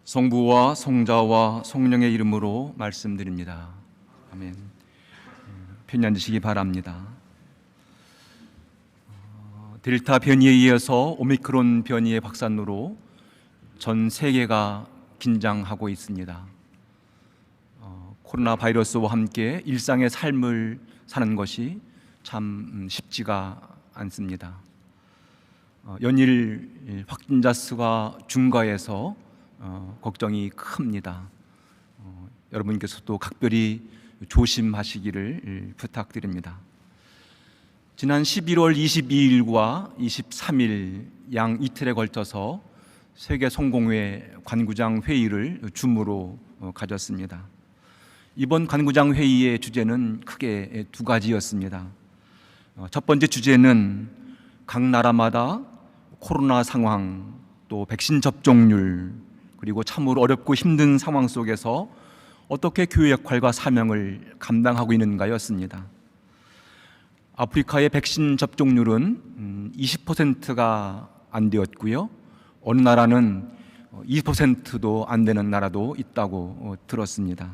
성부와 성자와 성령의 이름으로 말씀드립니다. 아멘. 편히 앉으시기 바랍니다. 델타 변이에 이어서 오미크론 변이의 확산으로 전 세계가 긴장하고 있습니다. 코로나 바이러스와 함께 일상의 삶을 사는 것이 참 쉽지가 않습니다. 연일 확진자 수가 증가해서 걱정이 큽니다. 여러분께서도 각별히 조심하시기를 부탁드립니다. 지난 11월 22일과 23일 양 이틀에 걸쳐서 세계성공회 관구장 회의를 줌으로 가졌습니다. 이번 관구장 회의의 주제는 크게 두 가지였습니다. 첫 번째 주제는 각 나라마다 코로나 상황, 또 백신 접종률, 그리고 참으로 어렵고 힘든 상황 속에서 어떻게 교회 역할과 사명을 감당하고 있는가였습니다. 아프리카의 백신 접종률은 20%가 안 되었고요. 어느 나라는 20%도 안 되는 나라도 있다고 들었습니다.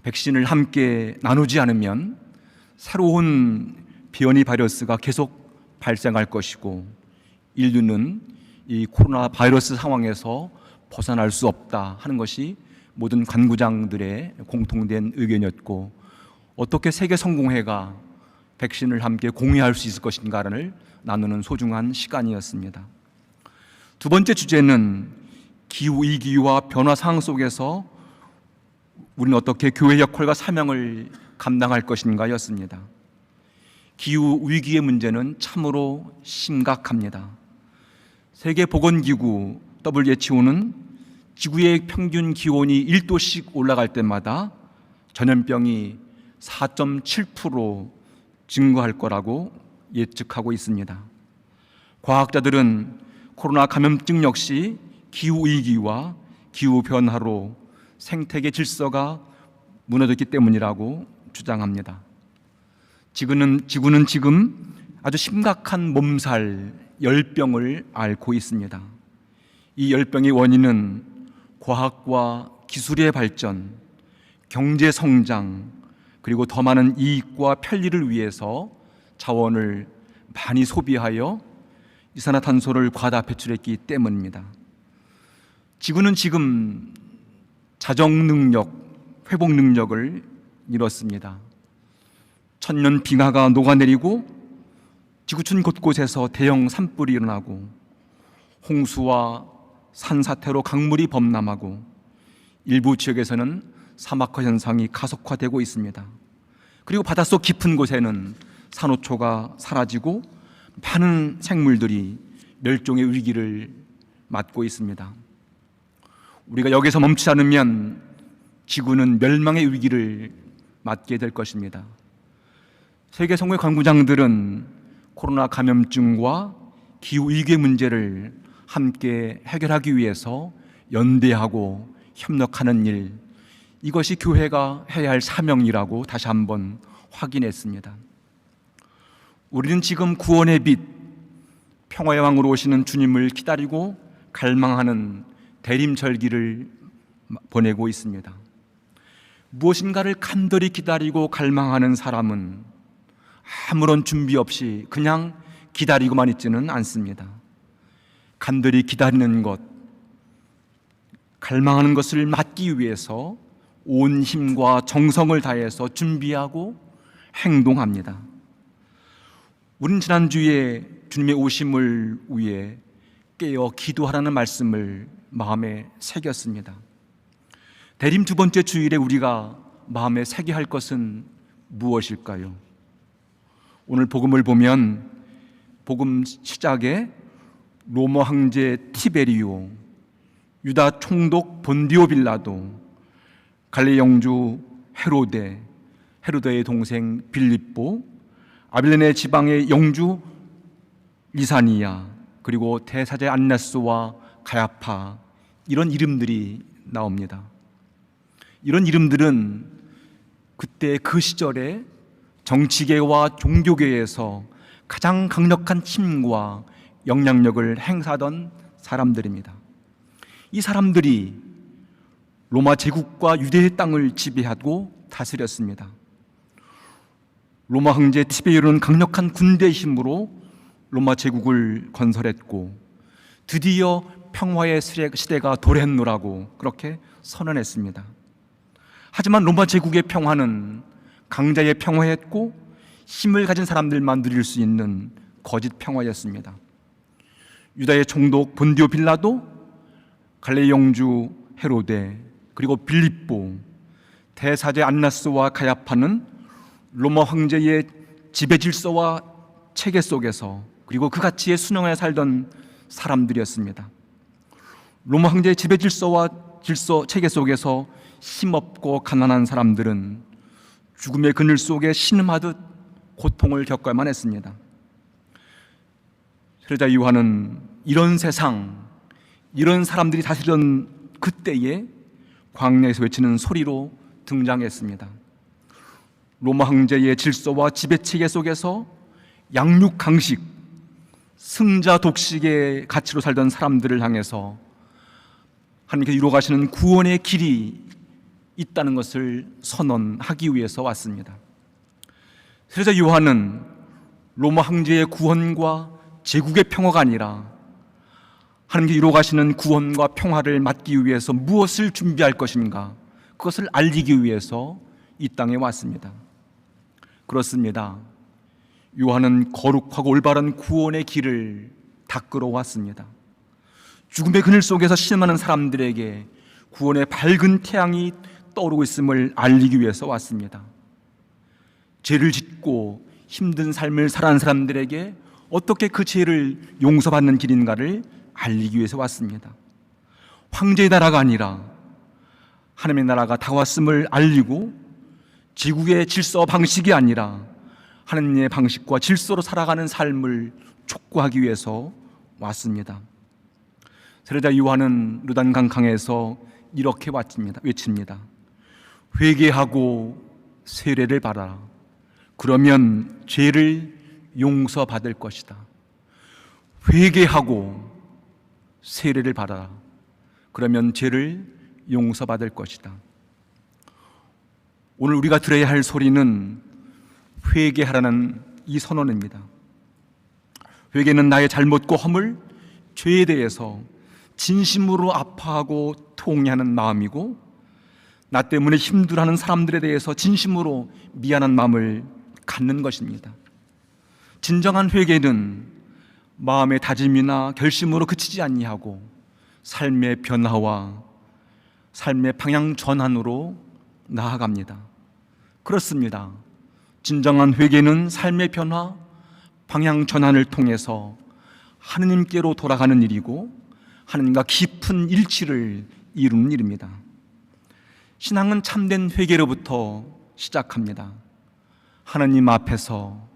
백신을 함께 나누지 않으면 새로운 변이 바이러스가 계속 발생할 것이고 인류는 이 코로나 바이러스 상황에서 벗어날 수 없다 하는 것이 모든 관구장들의 공통된 의견이었고, 어떻게 세계성공회가 백신을 함께 공유할 수 있을 것인가를 나누는 소중한 시간이었습니다. 두 번째 주제는 기후위기와 변화 상황 속에서 우리는 어떻게 교회 역할과 사명을 감당할 것인가였습니다. 기후위기의 문제는 참으로 심각합니다. 세계보건기구 WHO는 지구의 평균 기온이 1도씩 올라갈 때마다 전염병이 4.7% 증가할 거라고 예측하고 있습니다. 과학자들은 코로나 감염증 역시 기후위기와 기후변화로 생태계 질서가 무너졌기 때문이라고 주장합니다. 지구는 지금 아주 심각한 몸살, 열병을 앓고 있습니다. 이 열병의 원인은 과학과 기술의 발전, 경제 성장, 그리고 더 많은 이익과 편리를 위해서 자원을 많이 소비하여 이산화탄소를 과다 배출했기 때문입니다. 지구는 지금 자정 능력, 회복 능력을 잃었습니다. 천년 빙하가 녹아내리고 지구촌 곳곳에서 대형 산불이 일어나고 홍수와 산사태로 강물이 범람하고 일부 지역에서는 사막화 현상이 가속화되고 있습니다. 그리고 바닷속 깊은 곳에는 산호초가 사라지고 많은 생물들이 멸종의 위기를 맞고 있습니다. 우리가 여기서 멈추지 않으면 지구는 멸망의 위기를 맞게 될 것입니다. 세계성공회 관구장들은 코로나 감염증과 기후위기의 문제를 함께 해결하기 위해서 연대하고 협력하는 일, 이것이 교회가 해야 할 사명이라고 다시 한번 확인했습니다. 우리는 지금 구원의 빛, 평화의 왕으로 오시는 주님을 기다리고 갈망하는 대림절기를 보내고 있습니다. 무엇인가를 간절히 기다리고 갈망하는 사람은 아무런 준비 없이 그냥 기다리고만 있지는 않습니다. 간절히 기다리는 것, 갈망하는 것을 맡기 위해서 온 힘과 정성을 다해서 준비하고 행동합니다. 우린 지난주에 주님의 오심을 위해 깨어 기도하라는 말씀을 마음에 새겼습니다. 대림 두 번째 주일에 우리가 마음에 새겨야 할 것은 무엇일까요? 오늘 복음을 보면 복음 시작에 로마 황제 티베리오, 유다 총독 본디오 빌라도, 갈릴리 영주 헤로데의 동생 빌립보, 아빌레네 지방의 영주 리사니아, 그리고 대사제 안나스와 가야파, 이런 이름들이 나옵니다. 이런 이름들은 그때 그 시절에 정치계와 종교계에서 가장 강력한 힘과 영향력을 행사하던 사람들입니다. 이 사람들이 로마 제국과 유대의 땅을 지배하고 다스렸습니다. 로마 황제 티베리오는 강력한 군대의 힘으로 로마 제국을 건설했고 드디어 평화의 시대가 도래했노라고 그렇게 선언했습니다. 하지만 로마 제국의 평화는 강자의 평화였고 힘을 가진 사람들만 누릴 수 있는 거짓 평화였습니다. 유다의 총독 본디오 빌라도, 갈레 영주 헤로데, 그리고 빌립보, 대사제 안나스와 가야파는 로마 황제의 지배 질서와 체계 속에서 그리고 그 가치에 순응하여 살던 사람들이었습니다. 로마 황제의 지배 질서와 체계 속에서 힘없고 가난한 사람들은 죽음의 그늘 속에 신음하듯 고통을 겪어야만 했습니다. 세례자 요한은 이런 세상, 이런 사람들이 다스리던 그때에 광야에서 외치는 소리로 등장했습니다. 로마 황제의 질서와 지배체계 속에서 양육 강식, 승자 독식의 가치로 살던 사람들을 향해서 하나님께서 이루어가시는 구원의 길이 있다는 것을 선언하기 위해서 왔습니다. 세례자 요한은 로마 황제의 구원과 제국의 평화가 아니라 하나님께서 이루어가시는 구원과 평화를 맡기 위해서 무엇을 준비할 것인가, 그것을 알리기 위해서 이 땅에 왔습니다. 그렇습니다. 요한은 거룩하고 올바른 구원의 길을 닦으러 왔습니다. 죽음의 그늘 속에서 신음하는 사람들에게 구원의 밝은 태양이 떠오르고 있음을 알리기 위해서 왔습니다. 죄를 짓고 힘든 삶을 살아가는 사람들에게 어떻게 그 죄를 용서받는 길인가를 알리기 위해서 왔습니다. 황제의 나라가 아니라 하나님의 나라가 다가왔음을 알리고 지국의 질서 방식이 아니라 하나님의 방식과 질서로 살아가는 삶을 촉구하기 위해서 왔습니다. 세례자 요한은 요단강 강에서 이렇게 외칩니다. 회개하고 세례를 받아라. 그러면 죄를 용서받을 것이다. 회개하고 세례를 받아라. 그러면 죄를 용서받을 것이다. 오늘 우리가 들어야 할 소리는 회개하라는 이 선언입니다. 회개는 나의 잘못과 허물, 죄에 대해서 진심으로 아파하고 통회하는 마음이고, 나 때문에 힘들어하는 사람들에 대해서 진심으로 미안한 마음을 갖는 것입니다. 진정한 회개는 마음의 다짐이나 결심으로 그치지 아니하고 삶의 변화와 삶의 방향 전환으로 나아갑니다. 그렇습니다. 진정한 회개는 삶의 변화, 방향 전환을 통해서 하느님께로 돌아가는 일이고 하느님과 깊은 일치를 이루는 일입니다. 신앙은 참된 회개로부터 시작합니다. 하나님 앞에서,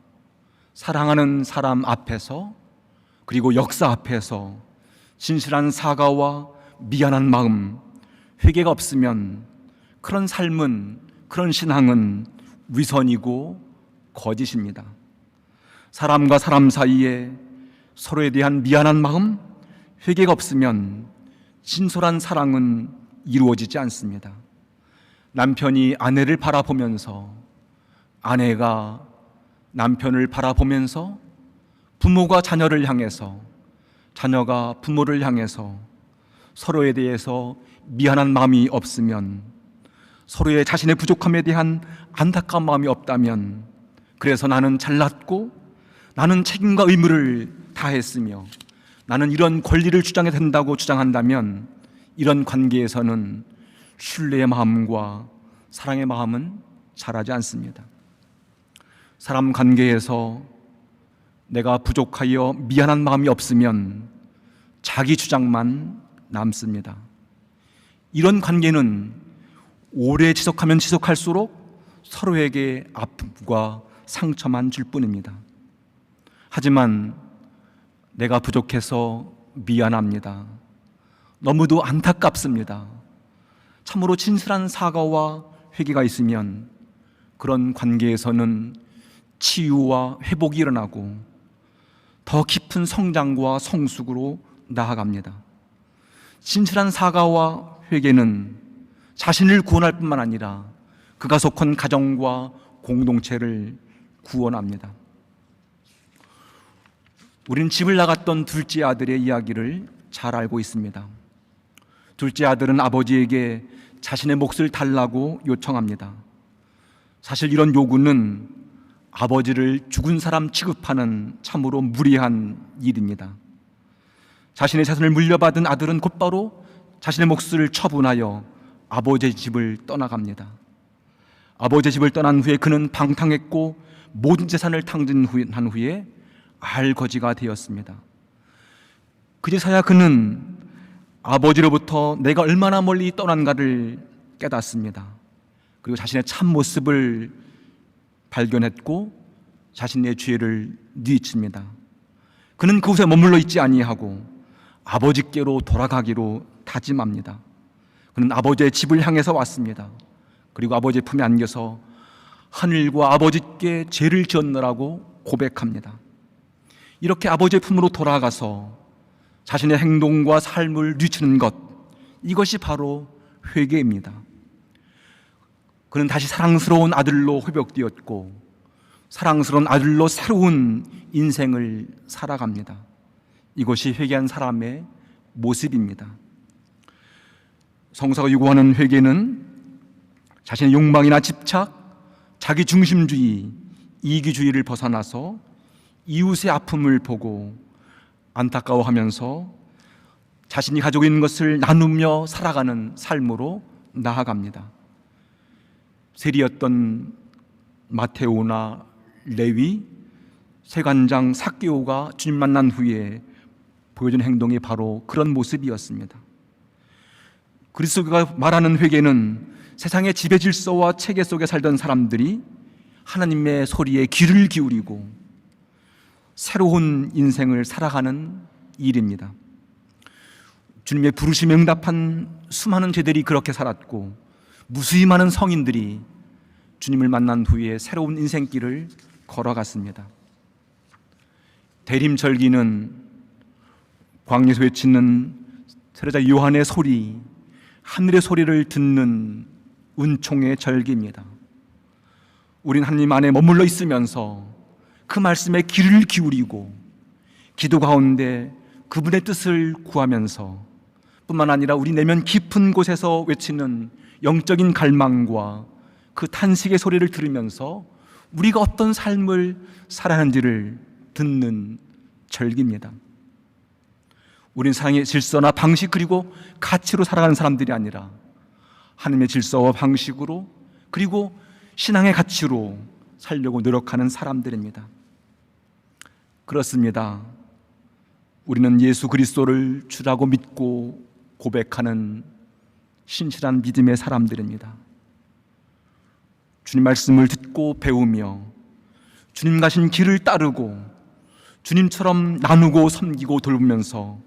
사랑하는 사람 앞에서, 그리고 역사 앞에서 진실한 사과와 미안한 마음, 회개가 없으면 그런 삶은, 그런 신앙은 위선이고 거짓입니다. 사람과 사람 사이에 서로에 대한 미안한 마음, 회개가 없으면 진솔한 사랑은 이루어지지 않습니다. 남편이 아내를 바라보면서, 아내가 남편을 바라보면서, 부모가 자녀를 향해서, 자녀가 부모를 향해서 서로에 대해서 미안한 마음이 없으면, 서로의 자신의 부족함에 대한 안타까운 마음이 없다면, 그래서 나는 잘났고 나는 책임과 의무를 다했으며 나는 이런 권리를 주장해야 된다고 주장한다면, 이런 관계에서는 신뢰의 마음과 사랑의 마음은 자라지 않습니다. 사람 관계에서 내가 부족하여 미안한 마음이 없으면 자기 주장만 남습니다. 이런 관계는 오래 지속하면 지속할수록 서로에게 아픔과 상처만 줄 뿐입니다. 하지만 내가 부족해서 미안합니다, 너무도 안타깝습니다, 참으로 진실한 사과와 회개가 있으면 그런 관계에서는 치유와 회복이 일어나고 더 깊은 성장과 성숙으로 나아갑니다. 진실한 사과와 회개는 자신을 구원할 뿐만 아니라 그가 속한 가정과 공동체를 구원합니다. 우리는 집을 나갔던 둘째 아들의 이야기를 잘 알고 있습니다. 둘째 아들은 아버지에게 자신의 몫을 달라고 요청합니다. 사실 이런 요구는 아버지를 죽은 사람 취급하는 참으로 무리한 일입니다. 자신의 자손을 물려받은 아들은 곧바로 자신의 몫을 처분하여 아버지의 집을 떠나갑니다. 아버지의 집을 떠난 후에 그는 방탕했고 모든 재산을 탕진한 후에 알거지가 되었습니다. 그제서야 그는 아버지로부터 내가 얼마나 멀리 떠난가를 깨닫습니다. 그리고 자신의 참모습을 발견했고 자신의 죄를 뉘우칩니다. 그는 그곳에 머물러 있지 아니하고 아버지께로 돌아가기로 다짐합니다. 그는 아버지의 집을 향해서 왔습니다. 그리고 아버지의 품에 안겨서 하늘과 아버지께 죄를 지었노라고 고백합니다. 이렇게 아버지의 품으로 돌아가서 자신의 행동과 삶을 뉘우치는 것, 이것이 바로 회개입니다. 그는 다시 사랑스러운 아들로 회복되었고 사랑스러운 아들로 새로운 인생을 살아갑니다. 이것이 회개한 사람의 모습입니다. 성서가 요구하는 회개는 자신의 욕망이나 집착, 자기중심주의, 이기주의를 벗어나서 이웃의 아픔을 보고 안타까워하면서 자신이 가지고 있는 것을 나누며 살아가는 삶으로 나아갑니다. 세리였던 마테오나 레위, 세관장 삭개오가 주님 만난 후에 보여준 행동이 바로 그런 모습이었습니다. 그리스도가 말하는 회개는 세상의 지배 질서와 체계 속에 살던 사람들이 하나님의 소리에 귀를 기울이고 새로운 인생을 살아가는 일입니다. 주님의 부르심에 응답한 수많은 죄들이 그렇게 살았고 무수히 많은 성인들이 주님을 만난 후에 새로운 인생길을 걸어갔습니다. 대림절기는 광야에서 외치는 세례자 요한의 소리, 하늘의 소리를 듣는 은총의 절기입니다. 우린 하나님 안에 머물러 있으면서 그 말씀에 귀를 기울이고 기도 가운데 그분의 뜻을 구하면서 뿐만 아니라 우리 내면 깊은 곳에서 외치는 영적인 갈망과 그 탄식의 소리를 들으면서 우리가 어떤 삶을 살아가는지를 듣는 절기입니다. 우린 사랑의 질서나 방식 그리고 가치로 살아가는 사람들이 아니라 하나님의 질서와 방식으로 그리고 신앙의 가치로 살려고 노력하는 사람들입니다. 그렇습니다. 우리는 예수 그리스도를 주라고 믿고 고백하는 신실한 믿음의 사람들입니다. 주님 말씀을 듣고 배우며 주님 가신 길을 따르고 주님처럼 나누고 섬기고 돌보면서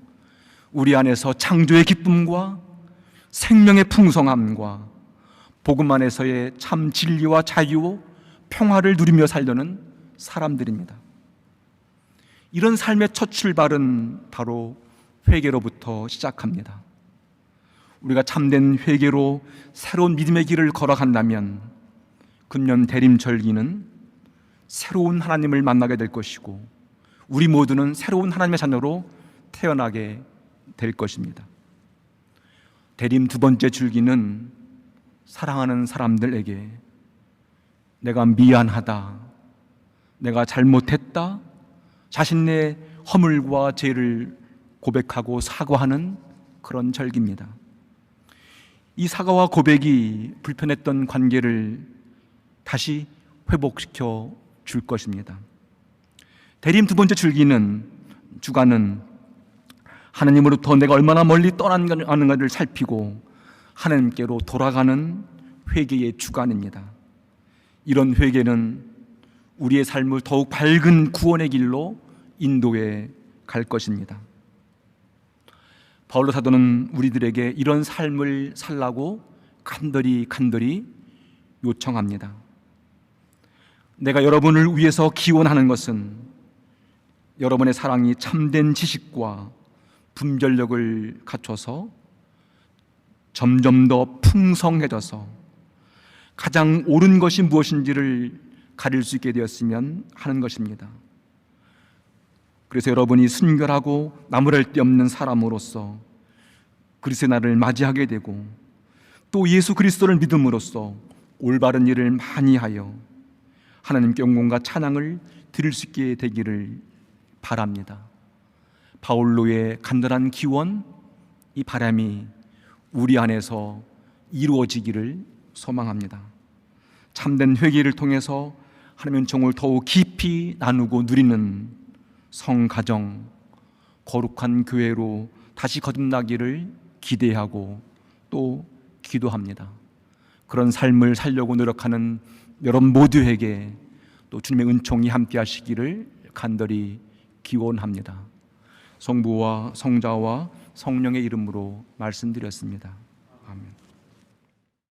우리 안에서 창조의 기쁨과 생명의 풍성함과 복음 안에서의 참 진리와 자유, 평화를 누리며 살려는 사람들입니다. 이런 삶의 첫 출발은 바로 회개로부터 시작합니다. 우리가 참된 회개로 새로운 믿음의 길을 걸어간다면 금년 대림절기는 새로운 하나님을 만나게 될 것이고 우리 모두는 새로운 하나님의 자녀로 태어나게 될 것입니다. 대림 두 번째 줄기는 사랑하는 사람들에게 내가 미안하다, 내가 잘못했다, 자신의 허물과 죄를 고백하고 사과하는 그런 절기입니다. 이 사과와 고백이 불편했던 관계를 다시 회복시켜 줄 것입니다. 대림 두 번째 주간은 하나님으로부터 내가 얼마나 멀리 떠나는가를 살피고 하나님께로 돌아가는 회개의 주간입니다. 이런 회개는 우리의 삶을 더욱 밝은 구원의 길로 인도해 갈 것입니다. 바울로 사도는 우리들에게 이런 삶을 살라고 간절히 요청합니다. 내가 여러분을 위해서 기원하는 것은 여러분의 사랑이 참된 지식과 분별력을 갖춰서 점점 더 풍성해져서 가장 옳은 것이 무엇인지를 가릴 수 있게 되었으면 하는 것입니다. 그래서 여러분이 순결하고 나무랄 데 없는 사람으로서 그리스도의 날을 맞이하게 되고 또 예수 그리스도를 믿음으로써 올바른 일을 많이 하여 하나님께 영광과 찬양을 드릴 수 있게 되기를 바랍니다. 바울로의 간절한 기원, 이 바람이 우리 안에서 이루어지기를 소망합니다. 참된 회개를 통해서 하나님의 은총을 더욱 깊이 나누고 누리는 성가정, 거룩한 교회로 다시 거듭나기를 기대하고 또 기도합니다. 그런 삶을 살려고 노력하는 여러분 모두에게 또 주님의 은총이 함께 하시기를 간절히 기원합니다. 성부와 성자와 성령의 이름으로 말씀드렸습니다. 아멘.